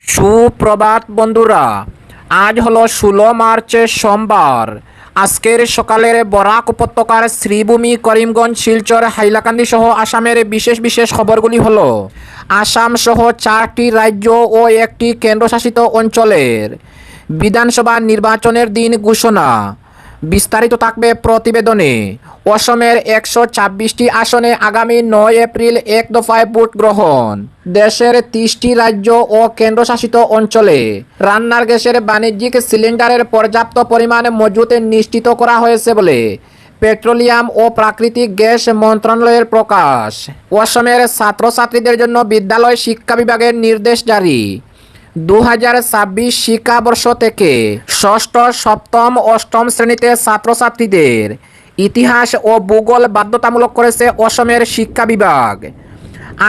সুপ্রভাত বন্ধুরা, আজ হলো 16 মার্চ সোমবার। আজকের সকালের বরাক উপত্যকার শ্রীভূমি, করিমগঞ্জ, শিলচর, হাইলাকান্দি সহ আসামের বিশেষ বিশেষ খবরগুলি হলো আসাম সহ 4টি রাজ্য ও একটি কেন্দ্রশাসিত অঞ্চলের বিধানসভা নির্বাচনের দিন ঘোষণা। বিস্তারিত থাকবে প্রতিবেদনে। অসমের 126টি আসনে আগামী 9 এপ্রিল এক দফায় ভোট গ্রহণ। দেশের 30টি রাজ্য ও কেন্দ্রশাসিত অঞ্চলে রান্নার গ্যাসের বাণিজ্যিক সিলিন্ডারের পর্যাপ্ত পরিমাণ মজুত নিশ্চিত করা হয়েছে বলে পেট্রোলিয়াম ও প্রাকৃতিক গ্যাস মন্ত্রণালয়ের প্রকাশ। অসমের ছাত্রছাত্রীদের জন্য বিদ্যালয় শিক্ষা বিভাগের নির্দেশ জারি। 2026 শিক্ষাবর্ষ থেকে ষষ্ঠ, সপ্তম, অষ্টম শ্রেণীতে ছাত্রছাত্রীদের ইতিহাস ও ভূগোল বাধ্যতামূলক করেছে অসমের শিক্ষা বিভাগ।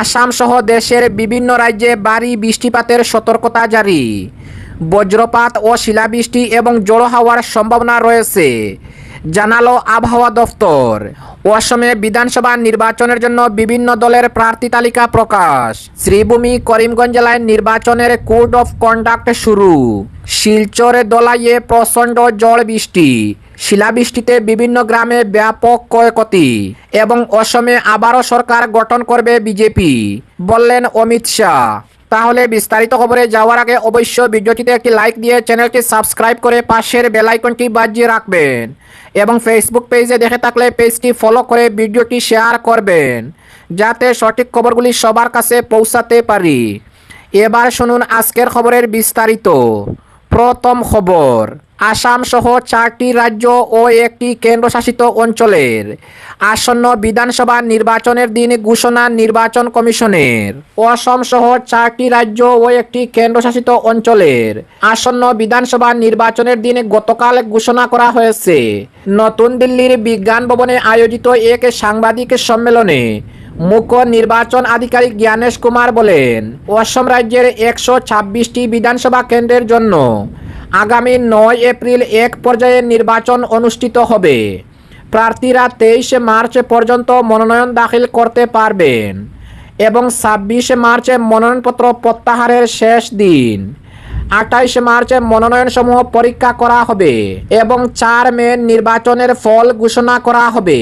আসাম সহ দেশের বিভিন্ন রাজ্যে ভারী বৃষ্টিপাতের সতর্কতা জারি। বজ্রপাত ও শিলাবৃষ্টি এবং ঝোড়ো হাওয়ার সম্ভাবনা রয়েছে, জানালো আবহাওয়া দফতর। অসমে বিধানসভা নির্বাচনের জন্য বিভিন্ন দলের প্রার্থী তালিকা প্রকাশ। শ্রীভূমি, করিমগঞ্জ জেলায় নির্বাচনের কোড অফ কন্ডাক্ট শুরু। শিলচরে দলাইয়ে প্রচণ্ড ঝড় বৃষ্টি, শিলাবৃষ্টিতে বিভিন্ন গ্রামে ব্যাপক ক্ষয়ক্ষতি এবং অসমে আবারও সরকার গঠন করবে বিজেপি, বললেন অমিত শাহ। তাহলে বিস্তারিত খবরে যাওয়ার আগে অবশ্যই ভিডিওটিতে একটি লাইক দিয়ে চ্যানেলটি সাবস্ক্রাইব করে পাশের বেল আইকনটি বাজিয়ে রাখবেন এবং ফেসবুক পেজে দেখে থাকলে পেজটি ফলো করে ভিডিওটি শেয়ার করবেন, যাতে সঠিক খবরগুলি সবার কাছে পৌঁছাতে পারি। এবার শুনুন আজকের খবরের বিস্তারিত। প্রথম খবর, আসাম সহ 4টি রাজ্য ও একটি কেন্দ্রশাসিত অঞ্চলের আসন্ন বিধানসভা নির্বাচনের দিন ঘোষণা নির্বাচন কমিশনের। অসম সহ 4টি রাজ্য ও একটি কেন্দ্রশাসিত অঞ্চলের আসন্ন বিধানসভা নির্বাচনের দিন গতকাল ঘোষণা করা হয়েছে। নতুন দিল্লির বিজ্ঞান ভবনে আয়োজিত এক সাংবাদিক সম্মেলনে মুখ্য নির্বাচন আধিকারিক জ্ঞানেশ কুমার বলেন, অসম রাজ্যের 126টি বিধানসভা কেন্দ্রের জন্য আগামী 9 এপ্রিল এক পর্যায়ে নির্বাচন অনুষ্ঠিত হবে। প্রার্থীরা 23 মার্চ পর্যন্ত মনোনয়ন দাখিল করতে পারবেন এবং 26 মার্চে মনোনয়নপত্র প্রত্যাহারের শেষ দিন। 28 মার্চে মনোনয়নসমূহ পরীক্ষা করা হবে এবং 4 মে নির্বাচনের ফল ঘোষণা করা হবে।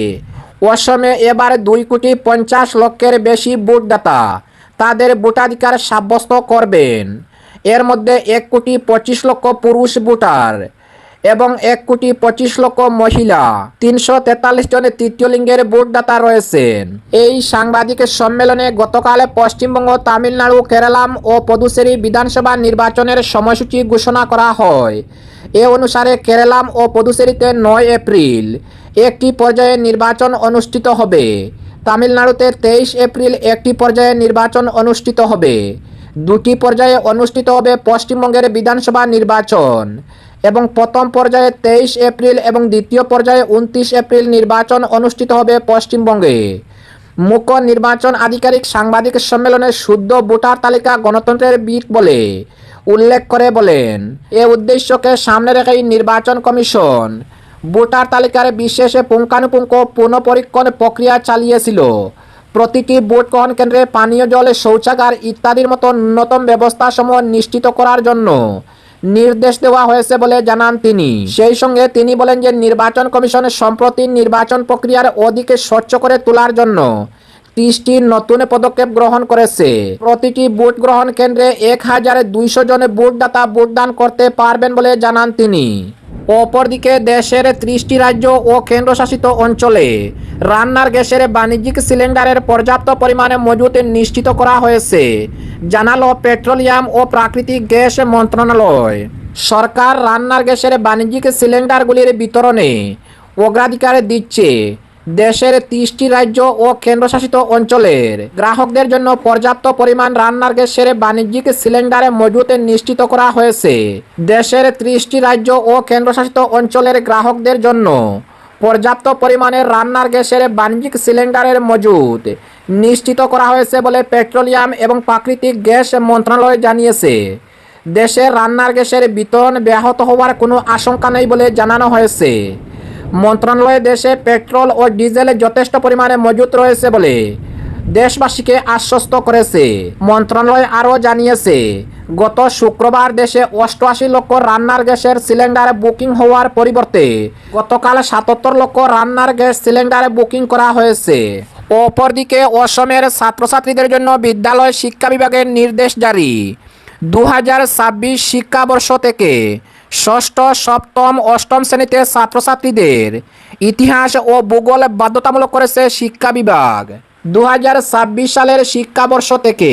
অসমে এবার 2,50,00,000-এর বেশি ভোটদাতা তাদের ভোটাধিকার সাব্যস্ত করবেন। এর মধ্যে 1,25,00,000 পুরুষ ভোটার এবং 1,25,00,000 মহিলা। 343 জন তৃতীয় লিঙ্গের ভোটদাতা রয়েছেন। এই সাংবাদিক সম্মেলনে গতকাল পশ্চিমবঙ্গ, তামিলনাড়ু, কেরালাম ও পুদুচেরি বিধানসভা নির্বাচনের সময়সূচি ঘোষণা করা হয়। এ অনুসারে কেরালাম ও পুদুচেরিতে 9 এপ্রিল একটি পর্যায়ে নির্বাচন অনুষ্ঠিত হবে। তামিলনাড়ুতে 23 এপ্রিল একটি পর্যায়ে নির্বাচন অনুষ্ঠিত হবে। 2টি পর্যায়ে অনুষ্ঠিত হবে পশ্চিমবঙ্গের বিধানসভা নির্বাচন এবং প্রথম পর্যায়ে 23 এপ্রিল এবং দ্বিতীয় পর্যায়ে 29 এপ্রিল নির্বাচন অনুষ্ঠিত হবে পশ্চিমবঙ্গে। মুখ্য নির্বাচন আধিকারিক সাংবাদিক সম্মেলনে শুদ্ধ ভোটার তালিকা গণতন্ত্রের ভিত বলে উল্লেখ করে বলেন, এ উদ্দেশ্যকে সামনে রেখেই নির্বাচন কমিশন ভোটার তালিকার বিশেষ পুঙ্খানুপুঙ্খ পুনঃপরীক্ষণ প্রক্রিয়া চালিয়েছিল। প্রতিটি ভোট গ্রহণ কেন্দ্রে পানীয় জল, শৌচাগার ইত্যাদির মতো ন্যূনতম ব্যবস্থাসমূহ নিশ্চিত করার জন্য নির্দেশ দেওয়া হয়েছে বলে জানান তিনি। সেই সঙ্গে তিনি বলেন যে নির্বাচন কমিশন সম্প্রতি নির্বাচন প্রক্রিয়ার অধিক স্বচ্ছ করে তোলার জন্য 30টি নতুন পদক্ষেপ গ্রহণ করেছে। প্রতিটি ভোট গ্রহণ কেন্দ্রে 1,200 জন ভোটদাতা ভোটদান করতে পারবেন বলে জানান তিনি। অপরদিকে দেশের 30টি রাজ্য ও কেন্দ্রশাসিত অঞ্চলে রান্নার গ্যাসের বাণিজ্যিক সিলিন্ডারের পর্যাপ্ত পরিমাণে মজুত নিশ্চিত করা হয়েছে, জানালো পেট্রোলিয়াম ও প্রাকৃতিক গ্যাস মন্ত্রণালয়। সরকার রান্নার গ্যাসের বাণিজ্যিক সিলিন্ডারগুলির বিতরণে অগ্রাধিকার দিচ্ছে। দেশের 30টি রাজ্য ও কেন্দ্রশাসিত অঞ্চলের গ্রাহকদের জন্য পর্যাপ্ত পরিমাণ রান্নার গ্যাসের বাণিজ্যিক সিলিন্ডারে মজুত নিশ্চিত করা হয়েছে। দেশের 30টি রাজ্য ও কেন্দ্রশাসিত অঞ্চলের গ্রাহকদের জন্য পর্যাপ্ত পরিমাণে রান্নার গ্যাসের বাণিজ্যিক সিলিন্ডারের মজুত নিশ্চিত করা হয়েছে বলে পেট্রোলিয়াম এবং প্রাকৃতিক গ্যাস মন্ত্রণালয় জানিয়েছে। দেশে রান্নার গ্যাসের বিতরণ ব্যাহত হওয়ার কোনো আশঙ্কা নেই বলে জানানো হয়েছে। মন্ত্রণালয়ে দেশে পেট্রোল ও ডিজেল যথেষ্ট পরিমাণে মজুত রয়েছে বলে দেশবাসীকে আশ্বস্ত করেছে। মন্ত্রণালয় আরও জানিয়েছে, গত শুক্রবার দেশে 88 লক্ষ রান্নার গ্যাসের সিলিন্ডার বুকিং হওয়ার পরিবর্তে গতকাল 77 লক্ষ রান্নার গ্যাস সিলিন্ডার বুকিং করা হয়েছে। অপরদিকে অসমের ছাত্রছাত্রীদের জন্য বিদ্যালয় শিক্ষা বিভাগের নির্দেশ জারি। 2026 শিক্ষাবর্ষ থেকে ষষ্ঠ, সপ্তম, অষ্টম শ্রেণীতে ছাত্রছাত্রীদের ইতিহাস ও ভূগোল বাধ্যতামূলক করেছে শিক্ষা বিভাগ। 2026 সালের শিক্ষাবর্ষ থেকে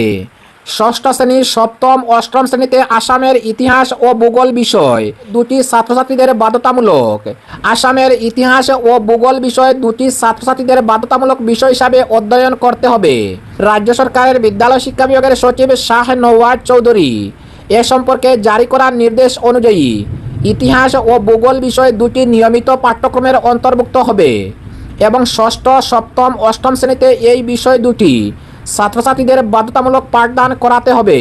ষষ্ঠ শ্রেণী, সপ্তম, অষ্টম শ্রেণীতে আসামের ইতিহাস ও ভূগোল বিষয় দুটি ছাত্রছাত্রীদের বাধ্যতামূলক। আসামের ইতিহাস ও ভূগোল বিষয় দুটি ছাত্রছাত্রীদের বাধ্যতামূলক বিষয় হিসাবে অধ্যয়ন করতে হবে। রাজ্য সরকারের বিদ্যালয় শিক্ষা বিভাগের সচিব শাহ নওয়াজ চৌধুরী এ সম্পর্কে জারি করা নির্দেশ অনুযায়ী ইতিহাস ও ভূগোল বিষয় দুটি নিয়মিত পাঠ্যক্রমের অন্তর্ভুক্ত হবে এবং ষষ্ঠ, সপ্তম, অষ্টম শ্রেণীতে এই বিষয় দুটি ছাত্রছাত্রীদের বাধ্যতামূলক পাঠদান করাতে হবে।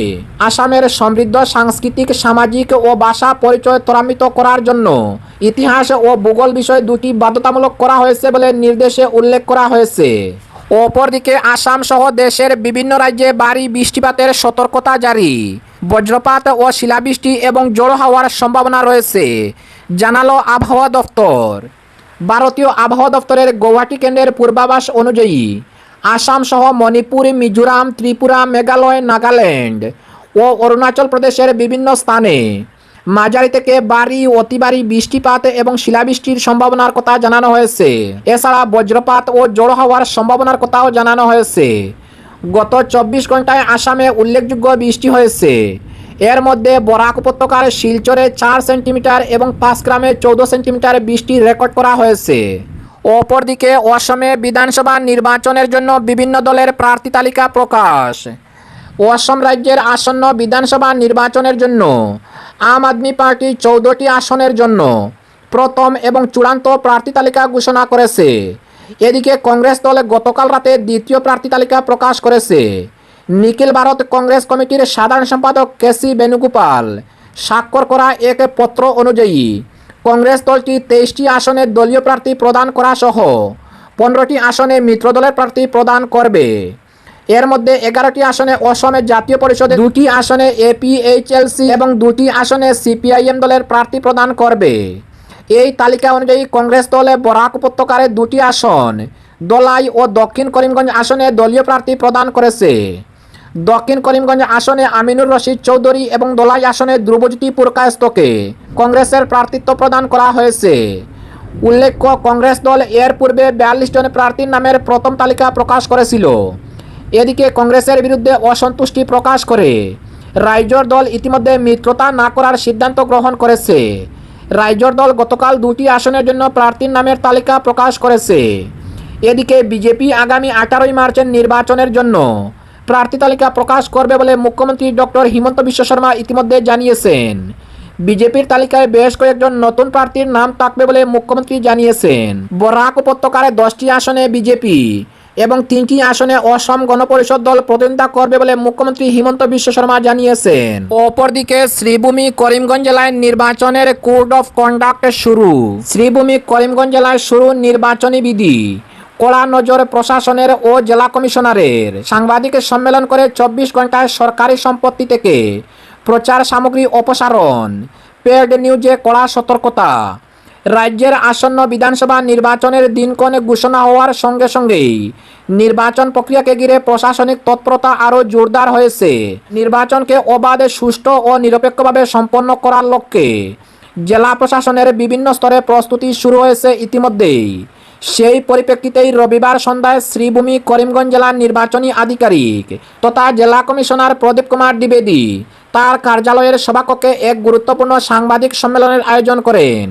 আসামের সমৃদ্ধ সাংস্কৃতিক, সামাজিক ও ভাষা পরিচয় ত্বরান্বিত করার জন্য ইতিহাস ও ভূগোল বিষয় দুটি বাধ্যতামূলক করা হয়েছে বলে নির্দেশে উল্লেখ করা হয়েছে। অপরদিকে আসাম সহ দেশের বিভিন্ন রাজ্যে ভারী বৃষ্টিপাতের সতর্কতা জারি। বজ্রপাত ও শিলাবৃষ্টি এবং ঝোড়ো হাওয়ার সম্ভাবনা রয়েছে, জানালো আবহাওয়া দফতর। ভারতীয় আবহাওয়া দফতরের গৌহাটি কেন্দ্রের পূর্বাভাস অনুযায়ী আসাম সহ মণিপুর, মিজোরাম, ত্রিপুরা, মেঘালয়, নাগাল্যান্ড ও অরুণাচল প্রদেশের বিভিন্ন স্থানে মাঝারি থেকে ভারী, অতি ভারী বৃষ্টিপাত এবং শিলাবৃষ্টির সম্ভাবনার কথা জানানো হয়েছে। এছাড়া বজ্রপাত ও ঝোড়ো হাওয়ার সম্ভাবনার কথাও জানানো হয়েছে। গত 24 ঘন্টায় আসামে উল্লেখযোগ্য বৃষ্টি হয়েছে। এর মধ্যে বরাক উপত্যকার শিলচরে 4 সেন্টিমিটার এবং 5 গ্রামে 14 সেন্টিমিটার বৃষ্টি রেকর্ড করা হয়েছে। অপরদিকে অসমে বিধানসভা নির্বাচনের জন্য বিভিন্ন দলের প্রার্থী তালিকা প্রকাশ। অসম রাজ্যের আসন্ন বিধানসভা নির্বাচনের জন্য আম আদমি পার্টি 14টি আসনের জন্য প্রথম এবং চূড়ান্ত প্রার্থী তালিকা ঘোষণা করেছে। এদিকে কংগ্রেস দল গতকাল রাতে দ্বিতীয় প্রার্থী তালিকা প্রকাশ করেছে। নিখিল ভারত কংগ্রেস কমিটির সাধারণ সম্পাদক কেসি বেণুগোপাল স্বাক্ষর করা এক পত্র অনুযায়ী কংগ্রেস দলটি 23টি আসনে দলীয় প্রার্থী প্রদান করা সহ 15টি আসনে মিত্রদলের প্রার্থী প্রদান করবে। এর মধ্যে 11টি আসনে অসমের জাতীয় পরিষদে, 2টি আসনে এপিএইচএলসি এবং 2টি আসনে সিপিআইএম দলের প্রার্থী প্রদান করবে। এই তালিকা অনুযায়ী কংগ্রেস দলে বরাক উপত্যকার 2টি আসন, দলাই ও দক্ষিণ করিমগঞ্জ আসনে দলীয় প্রার্থী প্রদান করেছে। দক্ষিণ করিমগঞ্জ আসনে আমিনুর রশিদ চৌধুরী এবং দলাই আসনে ধ্রুবজ্যোতি পুরকায়স্থকে কংগ্রেসের প্রার্থিত্ব প্রদান করা হয়েছে। উল্লেখ্য, কংগ্রেস দল এর পূর্বে 42 জন প্রার্থীর নামের প্রথম তালিকা প্রকাশ করেছিল। এদিকে কংগ্রেসের বিরুদ্ধে অসন্তুষ্টি প্রকাশ করে রাইজোর দল ইতিমধ্যে মিত্রতা না করার সিদ্ধান্ত গ্রহণ করেছে। রাইজোর দল গতকাল 2টি আসনের জন্য প্রার্থীর নামের তালিকা প্রকাশ করেছে। এদিকে বিজেপি আগামী 18 মার্চের নির্বাচনের জন্য প্রার্থী তালিকা প্রকাশ করবে বলে মুখ্যমন্ত্রী ডক্টর হিমন্ত বিশ্ব শর্মা ইতিমধ্যে জানিয়েছেন। বিজেপির তালিকায় বেশ কয়েকজন নতুন প্রার্থীর নাম থাকবে বলে মুখ্যমন্ত্রী জানিয়েছেন। বরাক উপত্যকার 10টি আসনে বিজেপি এবং 3টি আসনে অসম গণপরিষদ দল প্রতিদ্বন্দ্বিতা করবে বলে মুখ্যমন্ত্রী হিমন্ত বিশ্ব শর্মা জানিয়েছেন। অপরদিকে শ্রীভূমি করিমগঞ্জ জেলায় নির্বাচনের কোড অফ কন্ডাক্ট শুরু। শ্রীভূমি করিমগঞ্জ জেলায় শুরু নির্বাচনী বিধি। কড়া নজর প্রশাসনের ও জেলা কমিশনারের। সাংবাদিক সম্মেলন করে 24 ঘন্টায় সরকারি সম্পত্তি থেকে প্রচার সামগ্রী অপসারণ। পেড নিউজে কড়া সতর্কতা। রাজ্যের আসন্ন বিধানসভা নির্বাচনের দিনক্ষণ ঘোষণা হওয়ার সঙ্গে সঙ্গেই নির্বাচন প্রক্রিয়াকে ঘিরে প্রশাসনিক তৎপরতা আরও জোরদার হয়েছে। নির্বাচনকে অবাধ, সুষ্ঠু ও নিরপেক্ষভাবে সম্পন্ন করার লক্ষ্যে জেলা প্রশাসনের বিভিন্ন স্তরে প্রস্তুতি শুরু হয়েছে ইতিমধ্যেই। সেই পরিপ্রেক্ষিতেই রবিবার সন্ধ্যায় শ্রীভূমি করিমগঞ্জ জেলার নির্বাচনী আধিকারিক তথা জেলা কমিশনার প্রদীপ কুমার দ্বিবেদী তার কার্যালয়ের সভাকক্ষে এক গুরুত্বপূর্ণ সাংবাদিক সম্মেলনের আয়োজন করেন।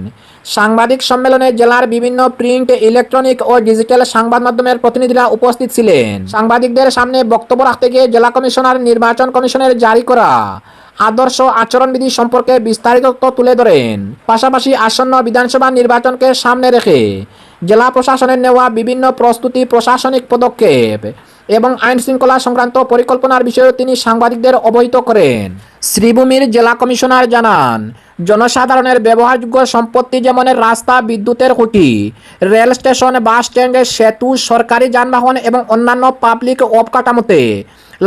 সাংবাদিক সম্মেলনে জেলার বিভিন্ন প্রিন্ট, ইলেকট্রনিক ও ডিজিটাল সংবাদ মাধ্যমের প্রতিনিধিরা উপস্থিত ছিলেন। সাংবাদিকদের সামনে বক্তব্য রাখতে গিয়ে জেলা কমিশনার নির্বাচন কমিশনের জারি করা আদর্শ আচরণবিধি সম্পর্কে বিস্তারিত তথ্য তুলে ধরেন। পাশাপাশি আসন্ন বিধানসভা নির্বাচনকে সামনে রেখে জেলা প্রশাসনের নেওয়া বিভিন্ন প্রস্তুতি, প্রশাসনিক পদক্ষেপ এবং আইন শৃঙ্খলা সংক্রান্ত পরিকল্পনার বিষয়েও তিনি সাংবাদিকদের অবহিত করেন। শ্রীভূমির জেলা কমিশনার জানান, জনসাধারণের ব্যবহারযোগ্য সম্পত্তি যেমন রাস্তা, বিদ্যুতের খুঁটি, রেল স্টেশন, বাস স্ট্যান্ড, সেতু, সরকারি যানবাহন এবং অন্যান্য পাবলিক অবকাঠামোতে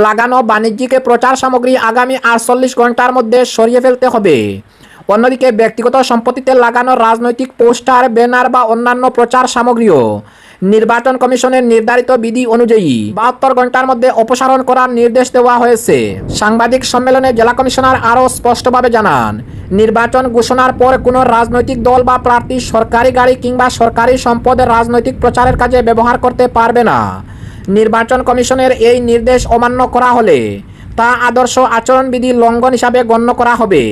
লাগানো বাণিজ্যিক প্রচার সামগ্রী আগামী 48 ঘন্টার মধ্যে সরিয়ে ফেলতে হবে। অন্যদিকে ব্যক্তিগত সম্পত্তিতে লাগানো রাজনৈতিক পোস্টার, ব্যানার বা অন্যান্য প্রচার সামগ্রীও নির্বাচন কমিশনের নির্ধারিত বিধি অনুযায়ী 72 ঘন্টার মধ্যে অপসারণ করার নির্দেশ দেওয়া হয়েছে। সাংবাদিক সম্মেলনে জেলা কমিশনার আরও স্পষ্টভাবে জানান, নির্বাচন ঘোষণার পর কোনো রাজনৈতিক দল বা প্রার্থী সরকারি গাড়ি কিংবা সরকারি সম্পদ রাজনৈতিক প্রচারের কাজে ব্যবহার করতে পারবে না। নির্বাচন কমিশনের এই নির্দেশ অমান্য করা হলে তা আদর্শ আচরণবিধি লঙ্ঘন হিসাবে গণ্য করা হবে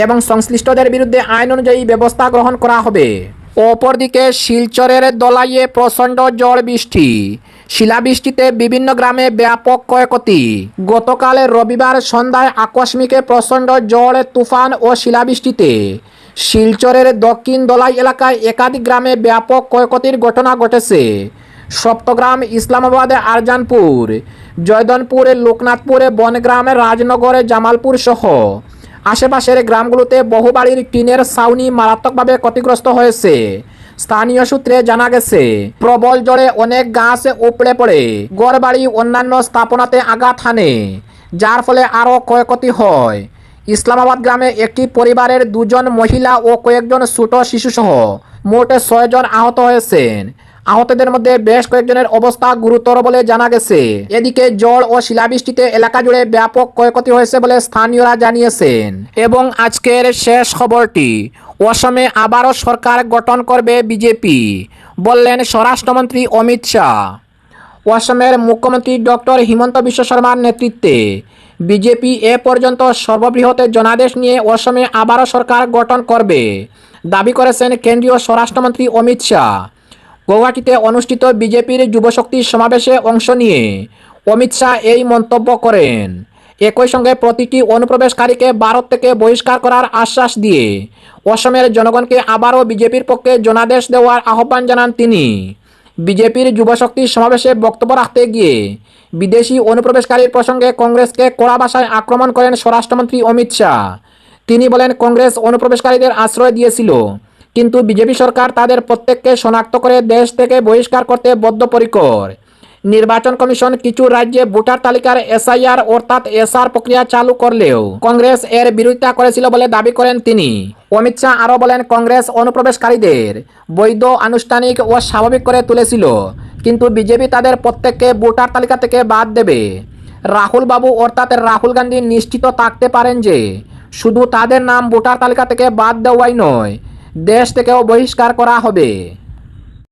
এবং সংশ্লিষ্টদের বিরুদ্ধে আইন অনুযায়ী ব্যবস্থা গ্রহণ করা হবে। অপরদিকে শিলচরের দলাইয়ে প্রচণ্ড ঝড় বৃষ্টি, শিলাবৃষ্টিতে বিভিন্ন গ্রামে ব্যাপক ক্ষয়ক্ষতি। গতকাল রবিবার সন্ধ্যায় আকস্মিক প্রচণ্ড ঝড়, তুফান ও শিলাবৃষ্টিতে শিলচরের দক্ষিণ দলাই এলাকায় একাধিক গ্রামে ব্যাপক ক্ষয়ক্ষতির ঘটনা ঘটেছে। সপ্তগ্রাম, ইসলামাবাদ, আরজানপুর, জয়দনপুর, লোকনাথপুর, বনগ্রাম, রাজনগর, জামালপুর সহ আশেপাশের গ্রামগুলোতে বহু বাড়ির টিনের ছাউনি মারাত্মকভাবে ক্ষতিগ্রস্ত হয়েছে। স্থানীয় সূত্রে জানা গেছে, প্রবল ঝড়ে অনেক গাছ উপড়ে পড়ে ঘরবাড়ি অন্যান্য স্থাপনাতে আঘাত হানে, যার ফলে আরও ক্ষয়ক্ষতি হয়। ইসলামাবাদ গ্রামে একটি পরিবারের 2 জন মহিলা ও কয়েকজন ছোট শিশুসহ মোট 6 জন আহত হয়েছেন। আহতদের মধ্যে বেশ কয়েকজনের অবস্থা গুরুতর বলে জানা গেছে। এদিকে ঝড় ও শিলাবৃষ্টিতে এলাকা জুড়ে ব্যাপক ক্ষয়ক্ষতি হয়েছে বলে স্থানীয়রা জানিয়েছেন। এবং আজকের শেষ খবরটি, অসমে আবারও সরকার গঠন করবে বিজেপি, বললেন স্বরাষ্ট্রমন্ত্রী অমিত শাহ। অসমের মুখ্যমন্ত্রী ডক্টর হিমন্ত বিশ্ব শর্মার নেতৃত্বে বিজেপি এ পর্যন্ত সর্ববৃহৎ জনাদেশ নিয়ে অসমে আবারও সরকার গঠন করবে দাবি করেছেন কেন্দ্রীয় স্বরাষ্ট্রমন্ত্রী অমিত শাহ। গৌহাটিতে অনুষ্ঠিত বিজেপির যুবশক্তি সমাবেশে অংশ নিয়ে অমিত শাহ এই মন্তব্য করেন। একই সঙ্গে প্রতিটি অনুপ্রবেশকারীকে ভারত থেকে বহিষ্কার করার আশ্বাস দিয়ে অসমের জনগণকে আবারও বিজেপির পক্ষে জনাদেশ দেওয়ার আহ্বান জানান তিনি। বিজেপির যুবশক্তি সমাবেশে বক্তব্য রাখতে গিয়ে বিদেশি অনুপ্রবেশকারীর প্রসঙ্গে কংগ্রেসকে কড়া ভাষায় আক্রমণ করেন স্বরাষ্ট্রমন্ত্রী অমিত শাহ। তিনি বলেন, কংগ্রেস অনুপ্রবেশকারীদের আশ্রয় দিয়েছিল, কিন্তু বিজেপি সরকার তাদের প্রত্যেককে শনাক্ত করে দেশ থেকে বহিষ্কার করতে বদ্ধপরিকর। নির্বাচন কমিশন কিছু রাজ্যে ভোটার তালিকার এসআইআর অর্থাৎ এসআর প্রক্রিয়া চালু করলেও কংগ্রেস এর বিরোধিতা করেছিল বলে দাবি করেন তিনি। অমিত শাহ আরও বলেন, কংগ্রেস অনুপ্রবেশকারীদের বৈধ, আনুষ্ঠানিক ও স্বাভাবিক করে তুলেছিল, কিন্তু বিজেপি তাদের প্রত্যেককে ভোটার তালিকা থেকে বাদ দেবে। রাহুল বাবু অর্থাৎ রাহুল গান্ধী নিশ্চিত থাকতে পারেন যে শুধু তাদের নাম ভোটার তালিকা থেকে বাদ দেওয়াই নয়, দেশ থেকেও বহিষ্কার করা হবে।